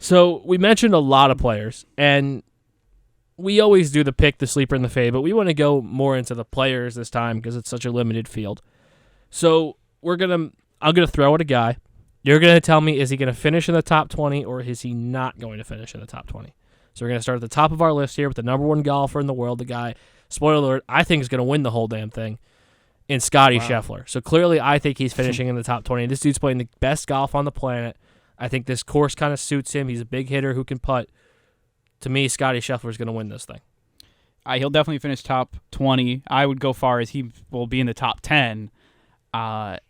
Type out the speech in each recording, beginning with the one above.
So we mentioned a lot of players, and we always do the pick, the sleeper, and the fade, but we want to go more into the players this time because it's such a limited field. So I'm gonna throw at a guy. You're gonna tell me, is he gonna finish in the top 20 or is he not going to finish in the top 20? So we're gonna start at the top of our list here with the number one golfer in the world, the guy, spoiler alert, I think is gonna win the whole damn thing, in Scottie Scheffler. So clearly I think he's finishing in the top 20. This dude's playing the best golf on the planet. I think this course kind of suits him. He's a big hitter who can putt. To me, Scottie Scheffler is going to win this thing. He'll definitely finish top 20. I would go far as he will be in the top 10. I'm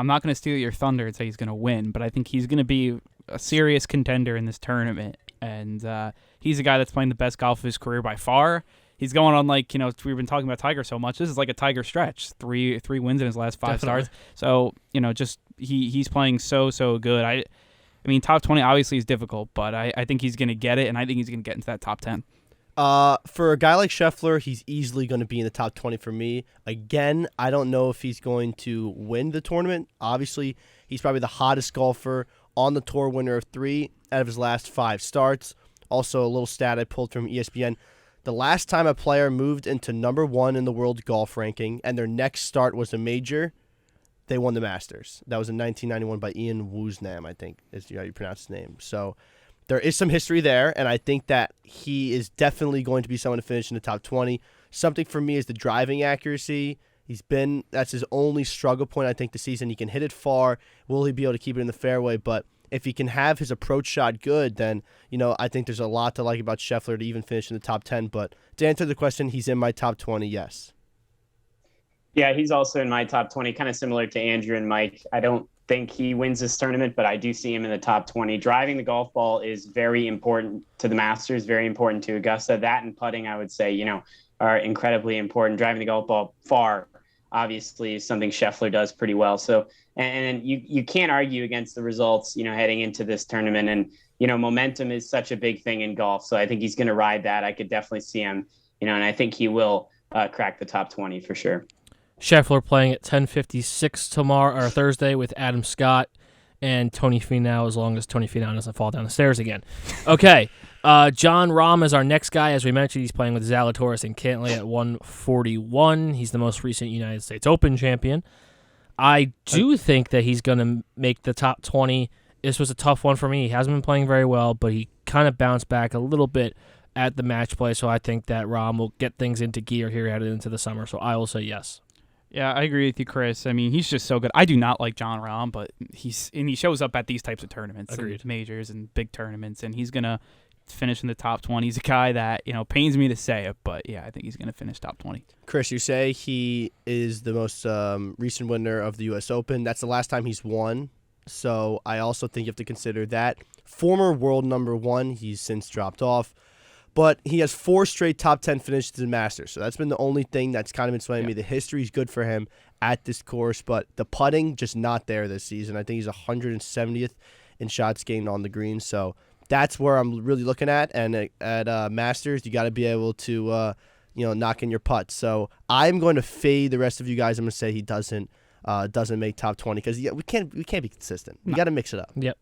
not going to steal your thunder and say he's going to win, but I think he's going to be a serious contender in this tournament. And he's a guy that's playing the best golf of his career by far. He's going on we've been talking about Tiger so much. This is like a Tiger stretch. Three wins in his last 5 starts. So, he's playing so good. I mean, top 20 obviously is difficult, but I think he's going to get it, and I think he's going to get into that top 10. For a guy like Scheffler, he's easily going to be in the top 20 for me. Again, I don't know if he's going to win the tournament. Obviously, he's probably the hottest golfer on the tour, winner of 3 out of his last 5 starts. Also, a little stat I pulled from ESPN. The last time a player moved into number 1 in the world golf ranking and their next start was a major, they won the Masters. That was in 1991 by Ian Woosnam, I think is how you pronounce his name. So there is some history there, and I think that he is definitely going to be someone to finish in the top 20. Something for me is the driving accuracy. That's his only struggle point, I think, this season. He can hit it far. Will he be able to keep it in the fairway? But if he can have his approach shot good, then, I think there's a lot to like about Scheffler to even finish in the top 10. But to answer the question, he's in my top 20, yes. Yeah, he's also in my top 20, kind of similar to Andrew and Mike. I don't think he wins this tournament, but I do see him in the top 20. Driving the golf ball is very important to the Masters, very important to Augusta. That and putting, I would say, are incredibly important. Driving the golf ball far, obviously, is something Scheffler does pretty well. So, and you can't argue against the results, heading into this tournament. And, momentum is such a big thing in golf. So I think he's going to ride that. I could definitely see him, and I think he will crack the top 20 for sure. Scheffler playing at 10:56 tomorrow or Thursday with Adam Scott and Tony Finau, as long as Tony Finau doesn't fall down the stairs again. Okay, Jon Rahm is our next guy. As we mentioned, he's playing with Zalatoris and Cantlay at 141. He's the most recent United States Open champion. I do think that he's going to make the top 20. This was a tough one for me. He hasn't been playing very well, but he kind of bounced back a little bit at the match play, so I think that Rahm will get things into gear here headed into the summer, so I will say yes. Yeah, I agree with you, Chris. I mean, he's just so good. I do not like Jon Rahm, but he shows up at these types of tournaments, and majors and big tournaments, and he's gonna finish in the top 20. He's a guy that pains me to say it, but yeah, I think he's gonna finish top 20. Chris, you say he is the most recent winner of the U.S. Open. That's the last time he's won. So I also think you have to consider that. Former world number 1, he's since dropped off. But he has 4 straight top 10 finishes in the Masters. So that's been the only thing that's kind of been swaying me. The history is good for him at this course, but the putting just not there this season. I think he's 170th in shots gained on the green. So that's where I'm really looking at. And at Masters, you got to be able to knock in your putts. So I'm going to fade the rest of you guys. I'm going to say he doesn't make top 20 because we can't be consistent. We got to mix it up. Yep.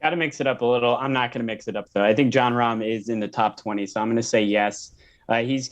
Got to mix it up a little. I'm not going to mix it up, though. I think Jon Rahm is in the top 20, so I'm going to say yes. He's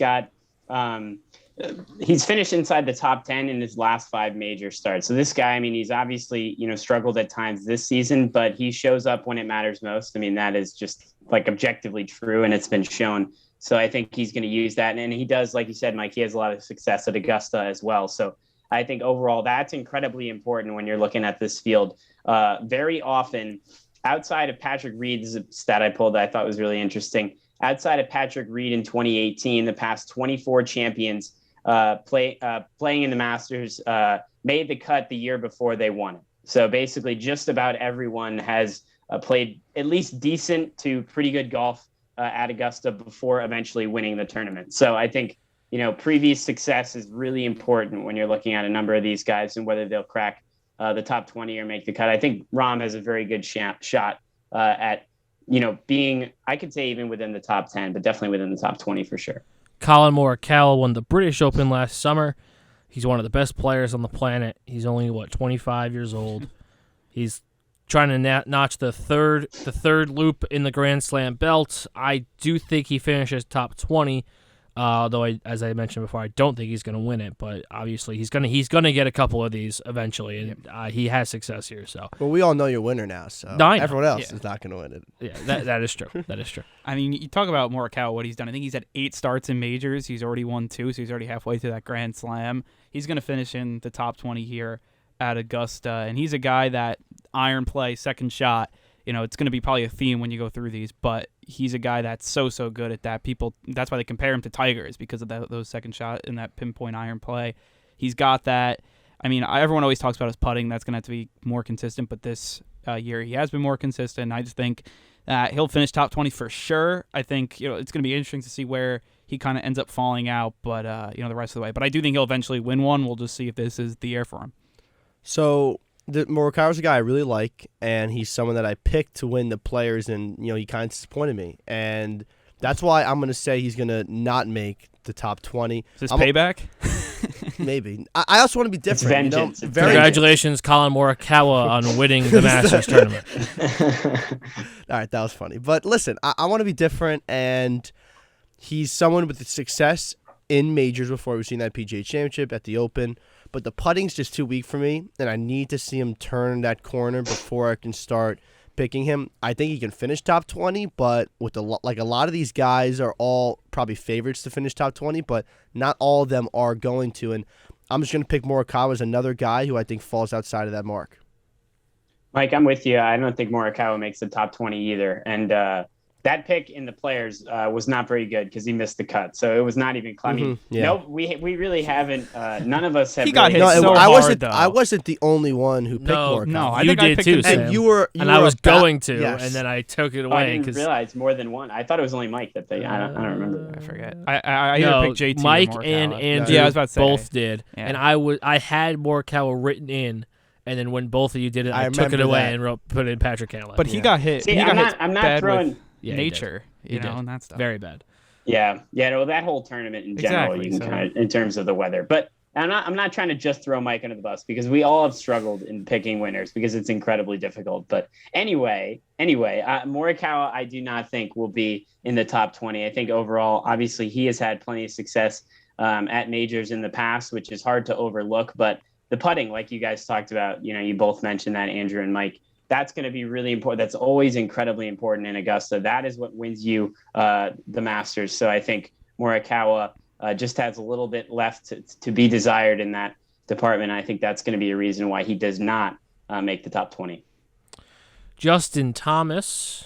finished inside the top 10 in his last 5 major starts. So this guy, I mean, he's obviously, struggled at times this season, but he shows up when it matters most. I mean, that is just objectively true, and it's been shown. So I think he's going to use that. And he does, like you said, Mike, he has a lot of success at Augusta as well. So I think overall that's incredibly important when you're looking at this field. Very often, outside of Patrick Reed, this is a stat I pulled that I thought was really interesting. Outside of Patrick Reed in 2018, the past 24 champions playing in the Masters made the cut the year before they won it. So basically just about everyone has played at least decent to pretty good golf at Augusta before eventually winning the tournament. So I think, previous success is really important when you're looking at a number of these guys and whether they'll crack the top 20 or make the cut. I think Rahm has a very good shot at, being, I could say even within the top 10, but definitely within the top 20 for sure. Colin Morikawa won the British Open last summer. He's one of the best players on the planet. He's only, 25 years old. He's trying to notch the third loop in the Grand Slam belt. I do think he finishes top 20. Although, as I mentioned before, I don't think he's going to win it, but obviously he's going to get a couple of these eventually, and he has success here. So, well, we all know your winner now, so No, I know. everyone else is not going to win it. yeah, that is true. That is true. I mean, you talk about Morikawa, what he's done. I think he's had 8 starts in majors. He's already won 2, so he's already halfway through that Grand Slam. He's going to finish in the top 20 here at Augusta, and he's a guy that iron play, second shot, it's going to be probably a theme when you go through these, but he's a guy that's so good at that. That's why they compare him to Tiger, is because of those second shot and that pinpoint iron play. He's got that. I mean, everyone always talks about his putting. That's going to have to be more consistent, but this year he has been more consistent. I just think that he'll finish top 20 for sure. I think it's going to be interesting to see where he kind of ends up falling out, but the rest of the way. But I do think he'll eventually win one. We'll just see if this is the year for him. So Morikawa's a guy I really like, and he's someone that I picked to win the Players, and he kind of disappointed me, and that's why I'm going to say he's going to not make the top 20. Is this payback? Maybe. I also want to be different. Vengeance. Congratulations, Colin Morikawa, on winning the Masters tournament. All right, that was funny. But listen, I want to be different, and he's someone with success in majors before. We've seen that PGA Championship, at the Open. But the putting's just too weak for me, and I need to see him turn that corner before I can start picking him. I think he can finish top 20, but with a lot of these guys are all probably favorites to finish top 20, but not all of them are going to. And I'm just going to pick Morikawa as another guy who I think falls outside of that mark. Mike, I'm with you. I don't think Morikawa makes the top 20 either. And that pick in the Players was not very good because he missed the cut. So it was not even climbing. No, we really haven't. None of us have. He got hit No, so I hard, wasn't. though. I wasn't the only one who picked Morikawa. No, I You think I did picked too, him Sam. And you were I was going to, yes. and then I took it I away didn't realize more than one. I thought it was only Mike that they. I don't remember. I forget. I either picked JT Mike or Morikawa. and Andrew Yeah, I was about to say. both did, Yeah. and I had Morikawa written in, and then when both of you did it, I took it remember away that. and put in Patrick Cantlay. But he got hit. See, he got hit I'm not bad throwing. with Yeah, he did. nature, He did. and that stuff. Very bad. Yeah. No, that whole tournament in general, Exactly, you can so- kind of in terms of the weather. But I'm not trying to just throw Mike under the bus because we all have struggled in picking winners because it's incredibly difficult. But anyway, Morikawa, I do not think will be in the top 20. I think overall, obviously, he has had plenty of success at majors in the past, which is hard to overlook. But the putting, like you guys talked about, you both mentioned that, Andrew and Mike. That's going to be really important. That's always incredibly important in Augusta. That is what wins you the Masters. So I think Morikawa just has a little bit left to be desired in that department. I think that's going to be a reason why he does not make the top 20. Justin Thomas,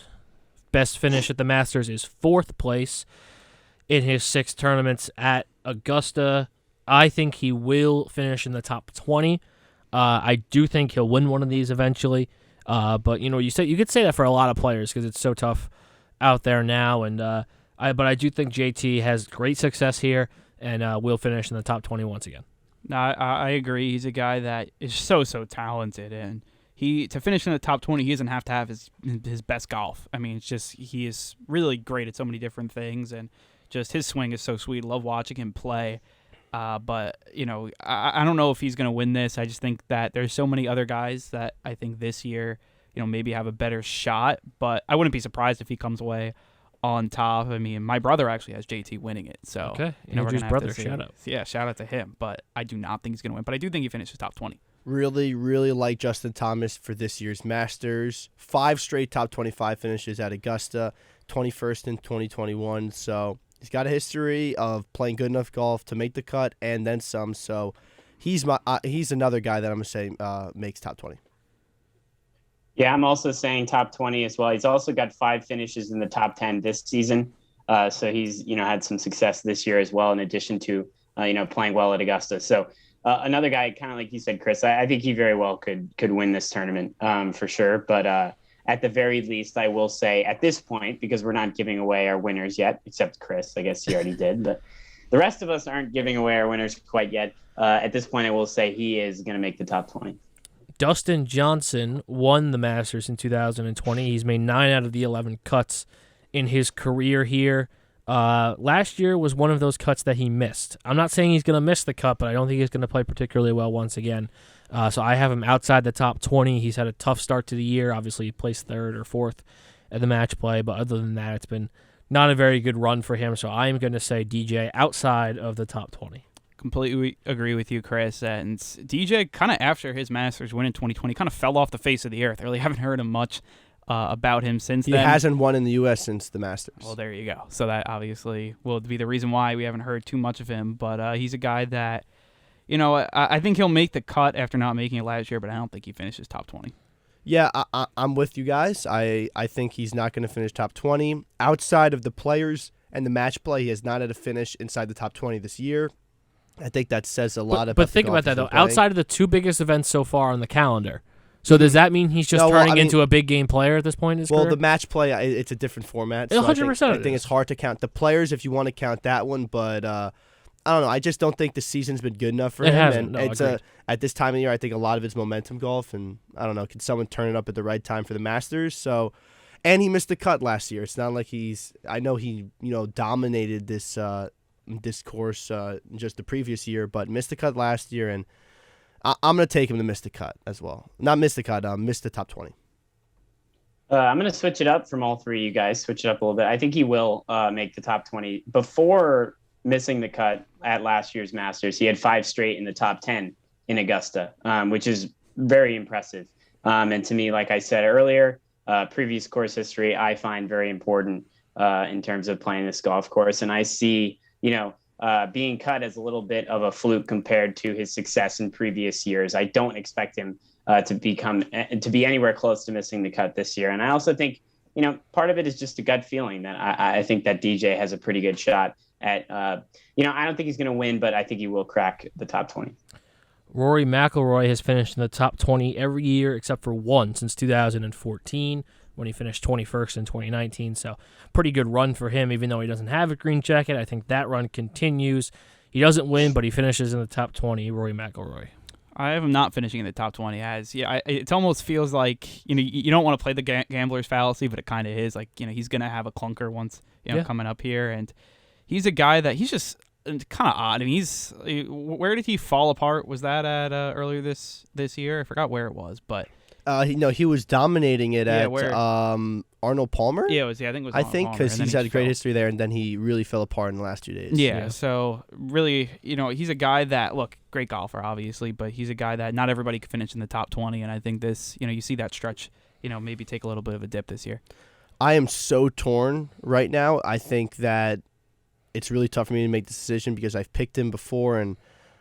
best finish at the Masters is 4th place in his 6 tournaments at Augusta. I think he will finish in the top 20. I do think he'll win one of these eventually. But you could say that for a lot of players because it's so tough out there now. And but I do think JT has great success here and will finish in the top 20 once again. No, I agree. He's a guy that is so talented, and to finish in the top 20, he doesn't have to have his best golf. I mean, it's just he is really great at so many different things, and just his swing is so sweet. Love watching him play. But I don't know if he's going to win this. I just think that there's so many other guys that I think this year, maybe have a better shot. But I wouldn't be surprised if he comes away on top. I mean, my brother actually has JT winning it. So, Okay, we're Andrew's gonna have brother, to see. shout out. Yeah, shout out to him. But I do not think he's going to win. But I do think he finishes top 20. Really, really like Justin Thomas for this year's Masters. 5 straight top 25 finishes at Augusta, 21st in 2021. So he's got a history of playing good enough golf to make the cut and then some. So he's another guy that I'm going to say makes top 20. Yeah, I'm also saying top 20 as well. He's also got 5 finishes in the top 10 this season. So he's, had some success this year as well, in addition to, playing well at Augusta. So another guy, kind of like you said, Chris, I think he very well could win this tournament for sure. But at the very least, I will say at this point, because we're not giving away our winners yet, except Chris, I guess he already did. But the rest of us aren't giving away our winners quite yet. At this point, I will say he is going to make the top 20. Dustin Johnson won the Masters in 2020. He's made 9 out of the 11 cuts in his career here. Last year was one of those cuts that he missed. I'm not saying he's going to miss the cut, but I don't think he's going to play particularly well once again. So I have him outside the top 20. He's had a tough start to the year. Obviously, he placed 3rd or 4th at the match play, but other than that, it's been not a very good run for him. So I am going to say DJ outside of the top 20. Completely agree with you, Chris. And DJ, kind of after his Masters win in 2020, kind of fell off the face of the earth. I really haven't heard him much about him since then. He hasn't won in the U.S. since the Masters. Well, there you go. So that obviously will be the reason why we haven't heard too much of him. But he's a guy that, I think he'll make the cut after not making it last year, but I don't think he finishes top 20. Yeah, I'm with you guys. I think he's not going to finish top 20. Outside of the Players and the match play, he has not had a finish inside the top 20 this year. I think that says a lot about. But think about that though. Outside of the 2 biggest events so far on the calendar, so does that mean he's just turning into a big game player at this point in his career? The match play, it's a different format. So 100%. I think it's hard to count the Players if you want to count that one, but I don't know. I just don't think the season's been good enough for him. Hasn't. And No, at this time of year, I think a lot of it's momentum golf, and I don't know. Can someone turn it up at the right time for the Masters? So, and he missed the cut last year. It's not like I know he dominated this course just the previous year, but missed the cut last year, and I'm going to take him to miss the cut as well. Not miss the cut, miss the top 20. I'm going to switch it up from all three of you guys, switch it up a little bit. I think he will make the top 20. Before missing the cut at last year's Masters, he had 5 straight in the top 10 in Augusta, which is very impressive. And to me, like I said earlier, previous course history, I find very important in terms of playing this golf course. And I see, being cut as a little bit of a fluke compared to his success in previous years. I don't expect him to be anywhere close to missing the cut this year. And I also think, part of it is just a gut feeling that I think that DJ has a pretty good shot at, I don't think he's going to win, but I think he will crack the top 20. Rory McIlroy has finished in the top 20 every year except for one since 2014 when he finished 21st in 2019. So pretty good run for him, even though he doesn't have a green jacket. I think that run continues. He doesn't win, but he finishes in the top 20, Rory McIlroy. I have him not finishing in the top 20. It almost feels like, you don't want to play the gambler's fallacy, but it kind of is. Like, he's going to have a clunker once, coming up here. And he's a guy that he's just kind of odd. I mean, where did he fall apart? Was that at earlier this year? I forgot where it was, but he was dominating it at Arnold Palmer. Yeah, I think it was. I think because he's had a great history there, and then he really fell apart in the last 2 days. Yeah, so really, he's a guy that, look, great golfer, obviously, but he's a guy that not everybody could finish in the top 20, and I think this, you see that stretch, maybe take a little bit of a dip this year. I am so torn right now. I think that it's really tough for me to make this decision because I've picked him before, and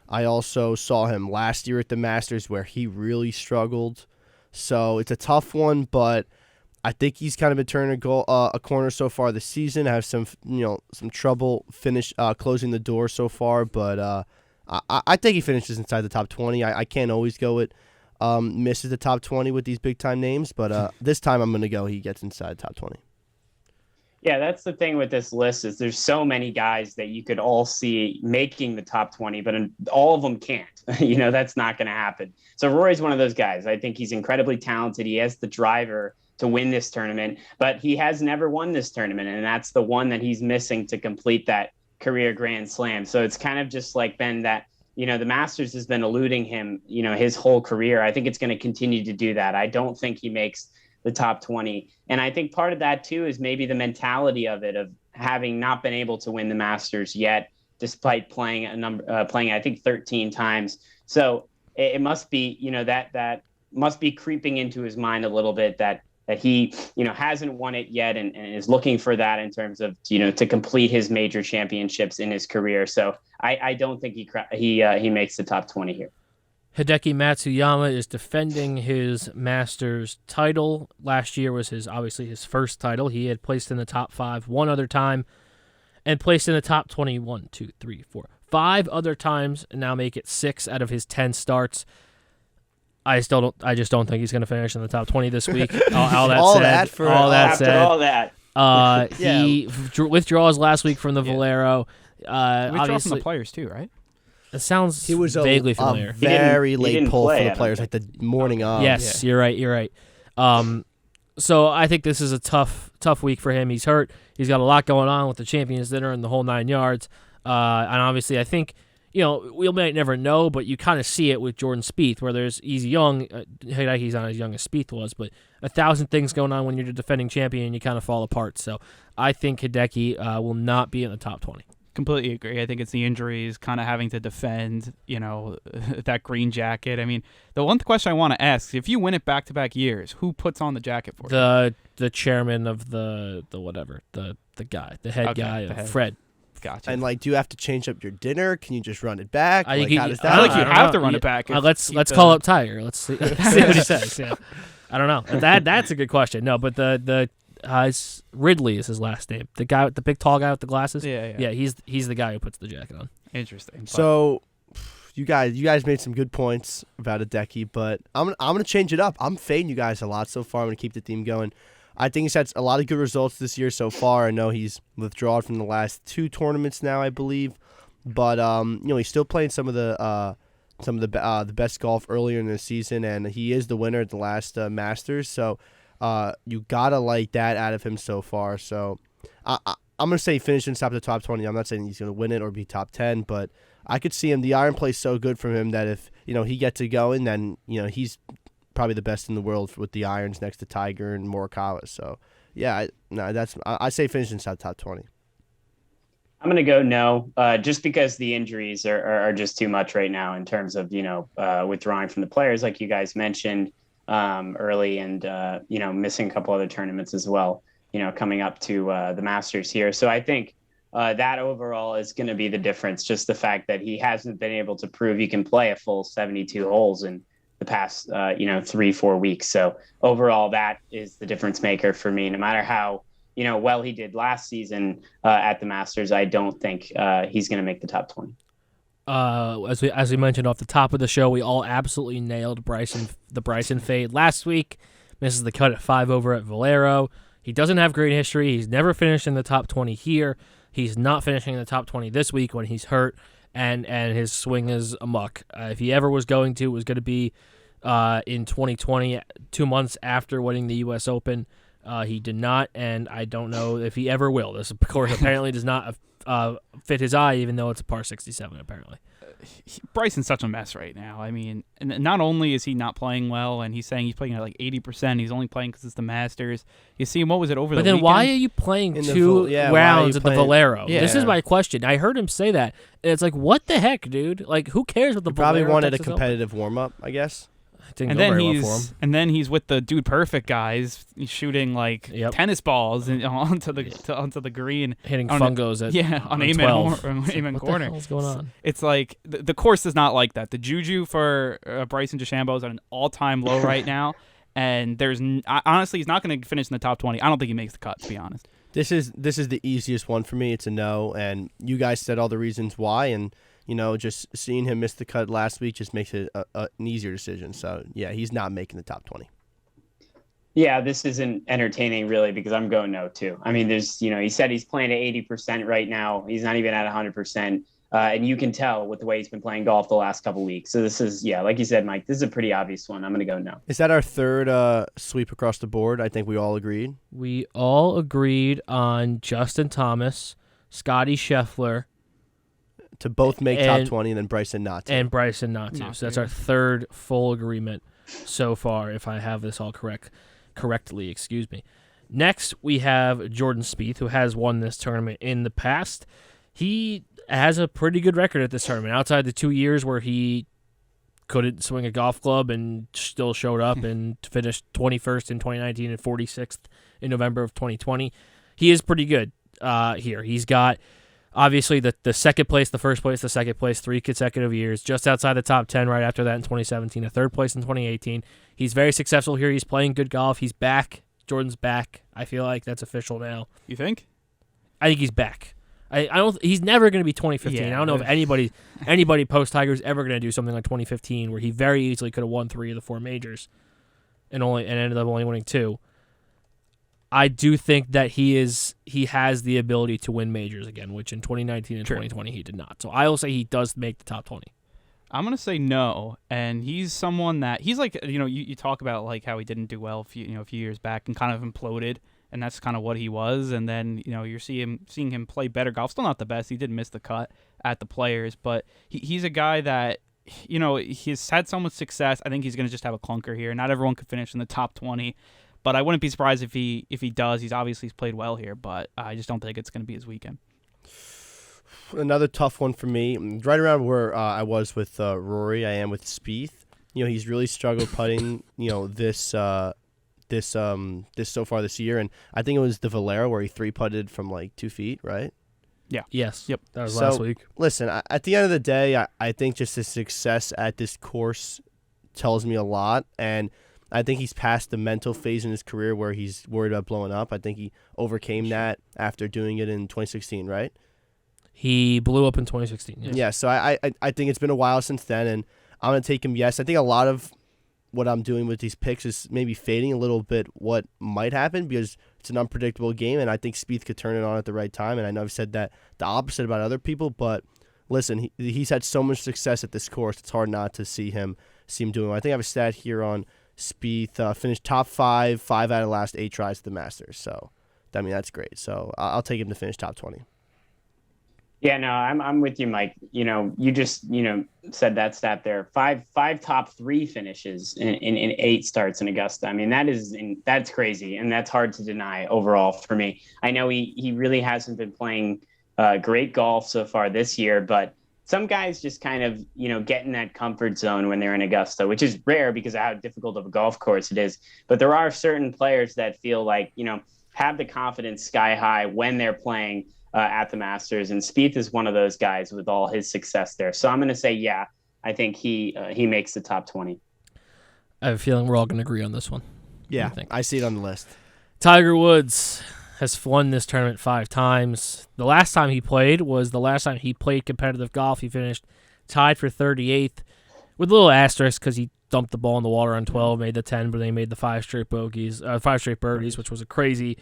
I also saw him last year at the Masters where he really struggled. So it's a tough one, but I think he's kind of been turning a corner so far this season. I have some trouble closing the door so far, but I think he finishes inside the top 20. I can't always go with misses the top 20 with these big time names, but this time I'm going to go he gets inside the top 20. Yeah, that's the thing with this list is there's so many guys that you could all see making the top 20, but all of them can't. That's not going to happen. So Rory's one of those guys. I think he's incredibly talented. He has the driver to win this tournament, but he has never won this tournament, and that's the one that he's missing to complete that career Grand Slam. So it's kind of just like been that, the Masters has been eluding him, his whole career. I think it's going to continue to do that. I don't think he makes the top 20. And I think part of that too is maybe the mentality of it, of having not been able to win the Masters yet, despite playing I think 13 times. So it must be, that must be creeping into his mind a little bit that he, hasn't won it yet and is looking for that in terms of, to complete his major championships in his career. So I don't think he makes the top 20 here. Hideki Matsuyama is defending his Masters title. Last year was obviously his first title. He had placed in the top 5 one other time and placed in the top 20 1, 2, 3, 4, 5 other times, and now make it 6 out of his 10 starts. I just don't think he's going to finish in the top 20 this week. All that said, he withdraws last week from the Valero. Withdraws from the Players too, right? It sounds he was vaguely familiar. Very late pull play, for the Players, like the morning of. Yes, yeah. You're right. So I think this is a tough week for him. He's hurt. He's got a lot going on with the Champions Dinner and the whole 9 yards. And obviously, I think, we might never know, but you kind of see it with Jordan Spieth, where he's young. Hideki's not as young as Spieth was, but 1,000 things going on when you're the defending champion, and you kind of fall apart. So I think Hideki will not be in the top 20. Completely agree. I think it's the injuries, kind of having to defend, that green jacket. I mean, the one question I want to ask, if you win it back-to-back years, who puts on the jacket for you? The chairman of the whatever, the guy, the head guy, Fred. Gotcha. And do you have to change up your dinner? Can you just run it back? How does that? I feel like you have to run it back. Let's call up Tiger. Let's see what he says. Yeah, I don't know. That's a good question. No, but the Ridley is his last name. The guy, the big tall guy with the glasses. Yeah. He's the guy who puts the jacket on. Interesting. So, you guys made some good points about Hideki, but I'm gonna change it up. I'm fading you guys a lot so far. I'm gonna keep the theme going. I think he's had a lot of good results this year so far. I know he's withdrawn from the last 2 tournaments now, I believe, but he's still playing some of the best golf earlier in the season, and he is the winner at the last Masters. So you gotta like that out of him so far. So I'm gonna say finish inside the top 20. I'm not saying he's gonna win it or be top 10, but I could see him. The iron play is so good from him that if he gets it going, then he's probably the best in the world with the irons next to Tiger and Morikawa. So yeah, I say finish inside top 20. I'm going to go no, just because the injuries are just too much right now in terms of, withdrawing from the players, like you guys mentioned early, and, missing a couple other tournaments as well, coming up to the Masters here. So I think that overall is going to be the difference, just the fact that he hasn't been able to prove he can play a full 72 holes in the past, 3-4 weeks. So overall, that is the difference maker for me. No matter how, well he did last season at the Masters, I don't think he's going to make the top 20. As we mentioned off the top of the show, we all absolutely nailed the Bryson fade last week. Misses the cut at 5 over at Valero. He doesn't have great history. He's never finished in the top 20 here. He's not finishing in the top 20 this week when he's hurt. And his swing is amok. If he ever was going to, it was going to be in 2020, 2 months after winning the U.S. Open. He did not, and I don't know if he ever will. This, of course, apparently does not fit his eye, even though it's a par 67, apparently. Bryson's such a mess right now. I mean, and not only is he not playing well, and he's saying he's playing at 80%, he's only playing because it's the Masters. You see him, what was it, over the weekend? But then why are you playing 2 rounds at the Valero? Yeah. This is my question. I heard him say that, and it's like, what the heck, dude? Like, who cares what the Valero probably wanted Texas a competitive warm-up, I guess. Didn't go very well for him. And then he's with the Dude Perfect guys. He's shooting tennis balls onto the green, hitting fungos on Amen corner. What the hell's going on? It's like the course is not like that. The juju for Bryson DeChambeau is at an all-time low right now, and honestly, he's not going to finish in the top 20. I don't think he makes the cut, to be honest. This is the easiest one for me. It's a no, and you guys said all the reasons why, and just seeing him miss the cut last week just makes it an easier decision. So, yeah, he's not making the top 20. Yeah, this isn't entertaining, really, because I'm going no, too. I mean, he said he's playing at 80% right now. He's not even at 100%. And you can tell with the way he's been playing golf the last couple of weeks. So this is, like you said, Mike, this is a pretty obvious one. I'm going to go no. Is that our third sweep across the board? I think we all agreed. We all agreed on Justin Thomas, Scottie Scheffler, to both make top 20, and then Bryson not to. And Bryson not to. So that's our third full agreement so far, if I have this all correctly. Excuse me. Next, we have Jordan Spieth, who has won this tournament in the past. He has a pretty good record at this tournament. Outside the 2 years where he couldn't swing a golf club and still showed up and finished 21st in 2019 and 46th in November of 2020, he is pretty good here. He's got... Obviously, the second place, the first place, the second place, 3 consecutive years, just outside the top 10 right after that in 2017, a third place in 2018. He's very successful here. He's playing good golf. He's back. Jordan's back. I feel like that's official now. You think? I think he's back. I don't. He's never going to be 2015. Yeah, I don't know if anybody post Tiger is ever going to do something like 2015, where he very easily could have won 3 of the 4 majors, and ended up only winning 2. I do think that he has the ability to win majors again, which in 2019 and 2020 he did not. So I will say he does make the top 20. I'm gonna say no, and he's someone that he's like you talk about like how he didn't do well a few years back and kind of imploded, and that's kind of what he was. And then you're seeing him play better golf. Still not the best. He did miss the cut at the Players, but he's a guy that he's had so much success. I think he's gonna just have a clunker here. Not everyone could finish in the top 20, but I wouldn't be surprised if he does. He's played well here, but I just don't think it's gonna be his weekend. Another tough one for me. Right around where I was with Rory, I am with Spieth. He's really struggled putting. This so far this year, and I think it was the Valero where he 3-putted from like 2 feet, right? Yeah. Yes. Yep. That was last week. Listen, at the end of the day, I think just his success at this course tells me a lot, and I think he's past the mental phase in his career where he's worried about blowing up. I think he overcame that after doing it in 2016, right? He blew up in 2016. Yes. Yeah, so I think it's been a while since then, and I'm going to take him yes. I think a lot of what I'm doing with these picks is maybe fading a little bit what might happen because it's an unpredictable game, and I think Spieth could turn it on at the right time. And I know I've said that the opposite about other people, but listen, he's had so much success at this course, it's hard not to see him doing well. I think I have a stat here on Spieth, finished top 5 out of the last 8 tries at the Masters. So, that's great. So I'll take him to finish top 20. Yeah, no, I'm with you, Mike. You just said that stat there. Five top 3 finishes in 8 starts in Augusta. I mean, that's crazy, and that's hard to deny overall for me. I know he really hasn't been playing great golf so far this year, but some guys just kind of get in that comfort zone when they're in Augusta, which is rare because of how difficult of a golf course it is. But there are certain players that feel like have the confidence sky high when they're playing at the Masters, and Spieth is one of those guys with all his success there. So I'm going to say, yeah, I think he makes the top 20. I have a feeling we're all going to agree on this one. Yeah, I see it on the list. Tiger Woods has won this tournament 5 times. The last time he played was the last time he played competitive golf. He finished tied for 38th with a little asterisk because he dumped the ball in the water on 12, made the 10, but they made the 5 straight birdies, which was a crazy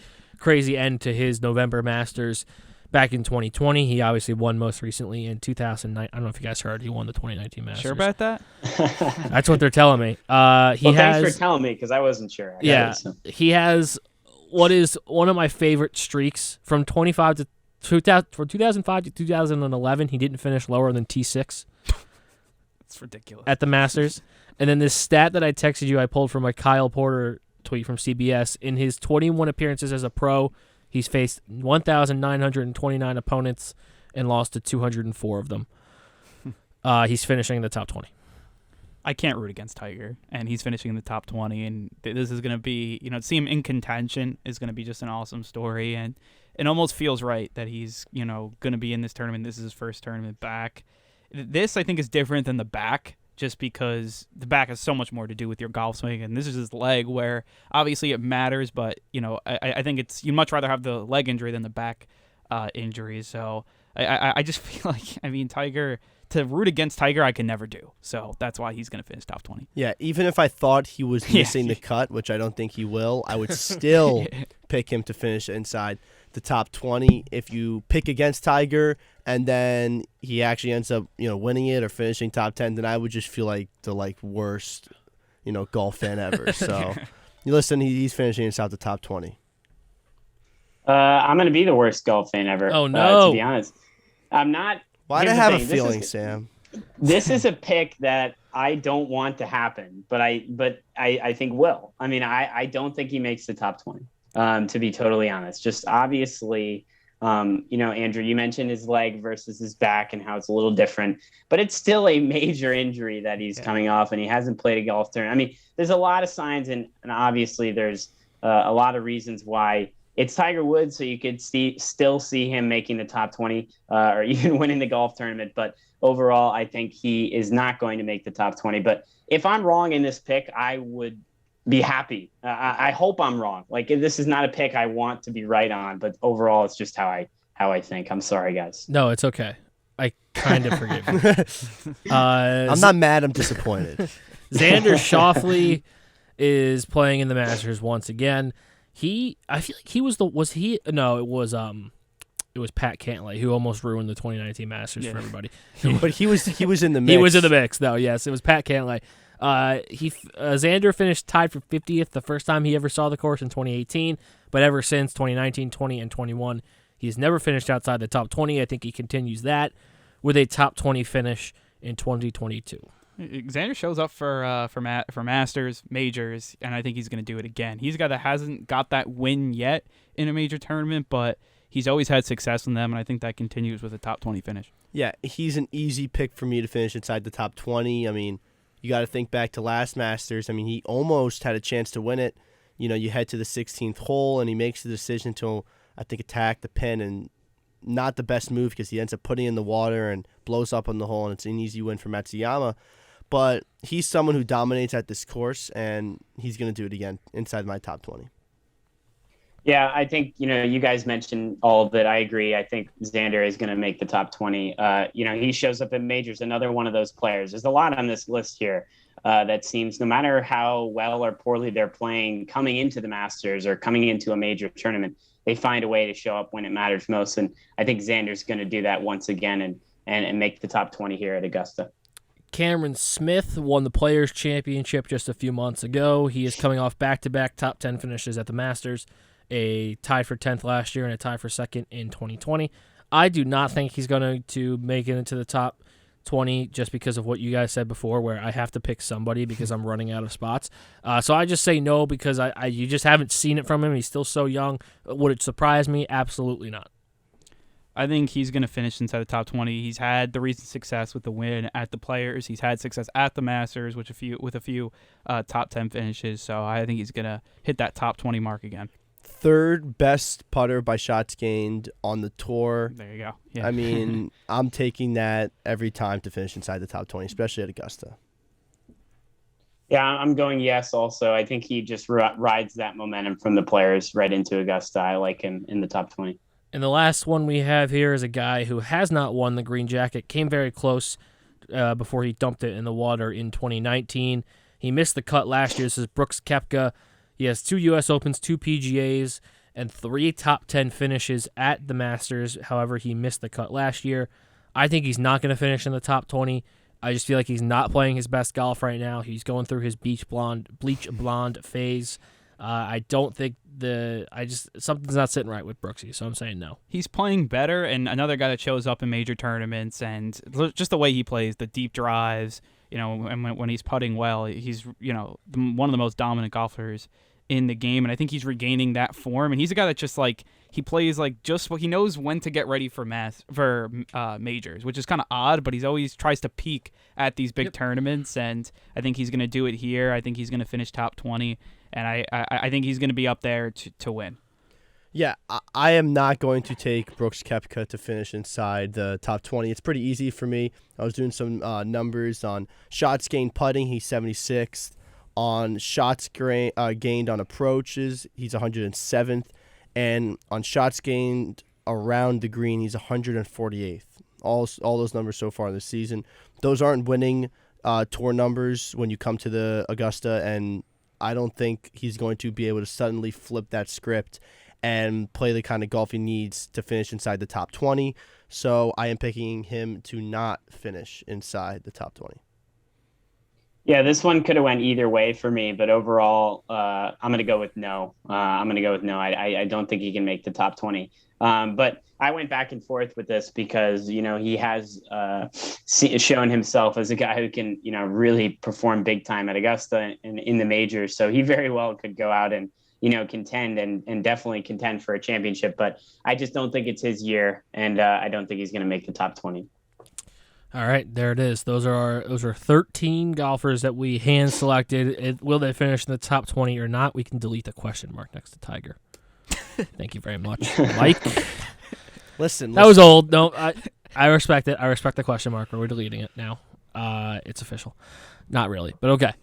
end to his November Masters. Back in 2020, he obviously won most recently in 2009. I don't know if you guys heard, he won the 2019 Masters. Sure about that? That's what they're telling me. Thanks for telling me because I wasn't sure. He has what is one of my favorite streaks from 2005 to 2011. He didn't finish lower than T6. It's ridiculous. At the Masters. And then this stat that I texted you, I pulled from a Kyle Porter tweet from CBS. In his 21 appearances as a pro, he's faced 1,929 opponents and lost to 204 of them. He's finishing in the top 20. I can't root against Tiger, and he's finishing in the top 20, and this is going to be, to see him in contention is going to be just an awesome story, and it almost feels right that he's, going to be in this tournament. This is his first tournament back. This, I think, is different than the back, just because the back has so much more to do with your golf swing, and this is his leg where obviously it matters, but I think you'd much rather have the leg injury than the back injury. So I just feel like Tiger, to root against Tiger I can never do, so that's why he's going to finish top 20. Yeah, even if I thought he was missing the cut, which I don't think he will, I would still pick him to finish inside the top 20. If you pick against Tiger and then he actually ends up winning it or finishing top 10, then I would just feel like the worst golf fan ever. So you listen, he's finishing inside the top 20. I'm going to be the worst golf fan ever. Oh no, to be honest, I'm not. Why do I have a feeling, Sam? This is a pick that I don't want to happen, but I think will. I don't think he makes the top 20. To be totally honest, just obviously, Andrew, you mentioned his leg versus his back and how it's a little different, but it's still a major injury that he's coming off, and he hasn't played a golf tournament. There's a lot of signs, and obviously there's a lot of reasons why it's Tiger Woods, so you could still see him making the top 20 or even winning the golf tournament. But overall, I think he is not going to make the top 20. But if I'm wrong in this pick, I would be happy. I hope I'm wrong. This is not a pick I want to be right on, but overall, it's just how I think. I'm sorry, guys. No, it's okay. I kind of forgive you. I'm not mad. I'm disappointed. Xander Schauffele is playing in the Masters once again. I feel like he was it was Pat Cantlay who almost ruined the 2019 Masters for everybody. But he was in the mix. He was in the mix, though. Yes, it was Pat Cantlay. Xander finished tied for 50th the first time he ever saw the course in 2018, but ever since 2019, 20, and 21, he's never finished outside the top 20. I think he continues that with a top 20 finish in 2022. Xander shows up for Masters, majors, and I think he's going to do it again. He's a guy that hasn't got that win yet in a major tournament, but he's always had success in them, and I think that continues with a top 20 finish. Yeah, he's an easy pick for me to finish inside the top 20. I mean, you got to think back to last Masters. I mean, he almost had a chance to win it. You know, you head to the 16th hole, and he makes the decision to, I think, attack the pin, and not the best move because he ends up putting in the water and blows up on the hole, and it's an easy win for Matsuyama. But he's someone who dominates at this course, and he's going to do it again inside my top 20. Yeah, I think, you guys mentioned all of it. I agree. I think Xander is going to make the top 20. He shows up in majors, another one of those players. There's a lot on this list here that seems, no matter how well or poorly they're playing coming into the Masters or coming into a major tournament, they find a way to show up when it matters most. And I think Xander's going to do that once again and make the top 20 here at Augusta. Cameron Smith won the Players' Championship just a few months ago. He is coming off back-to-back top 10 finishes at the Masters, a tie for 10th last year and a tie for second in 2020. I do not think he's going to make it into the top 20 just because of what you guys said before, where I have to pick somebody because I'm running out of spots. So I just say no because you just haven't seen it from him. He's still so young. Would it surprise me? Absolutely not. I think he's going to finish inside the top 20. He's had the recent success with the win at the Players. He's had success at the Masters with a few top 10 finishes. So I think he's going to hit that top 20 mark again. Third best putter by shots gained on the tour. There you go. Yeah. I mean, I'm taking that every time to finish inside the top 20, especially at Augusta. Yeah, I'm going yes also. I think he just rides that momentum from the Players right into Augusta. I like him in the top 20. And the last one we have here is a guy who has not won the green jacket, came very close before he dumped it in the water in 2019. He missed the cut last year. This is Brooks Koepka. He has 2 U.S. Opens, 2 PGAs, and 3 top 10 finishes at the Masters. However, he missed the cut last year. I think he's not going to finish in the top 20. I just feel like he's not playing his best golf right now. He's going through his bleach blonde phase. I don't think something's not sitting right with Brooksy, so I'm saying no. He's playing better, and another guy that shows up in major tournaments, and just the way he plays, the deep drives, and when he's putting well, he's one of the most dominant golfers in the game, and I think he's regaining that form. And he's a guy that just he plays just what he knows when to get ready for majors, which is kind of odd, but he's always tries to peak at these big tournaments, and I think he's going to do it here. I think he's going to finish top 20. And I think he's going to be up there to win. Yeah, I am not going to take Brooks Koepka to finish inside the top 20. It's pretty easy for me. I was doing some numbers on shots gained putting. He's 76th. On shots gained on approaches, he's 107th. And on shots gained around the green, he's 148th. All those numbers so far this season. Those aren't winning tour numbers when you come to the Augusta, and I don't think he's going to be able to suddenly flip that script and play the kind of golf he needs to finish inside the top 20. So I am picking him to not finish inside the top 20. Yeah, this one could have went either way for me, but overall, I'm going to go with no. I don't think he can make the top 20. But I went back and forth with this because, he has shown himself as a guy who can, really perform big time at Augusta and in the majors. So he very well could go out and, contend and definitely contend for a championship. But I just don't think it's his year, and I don't think he's going to make the top 20. All right, there it is. Those are 13 golfers that we hand selected. Will they finish in the top 20 or not? We can delete the question mark next to Tiger. Thank you very much, Mike. Listen. That was old. No, I respect it. I respect the question mark. We're deleting it now. It's official. Not really, but okay.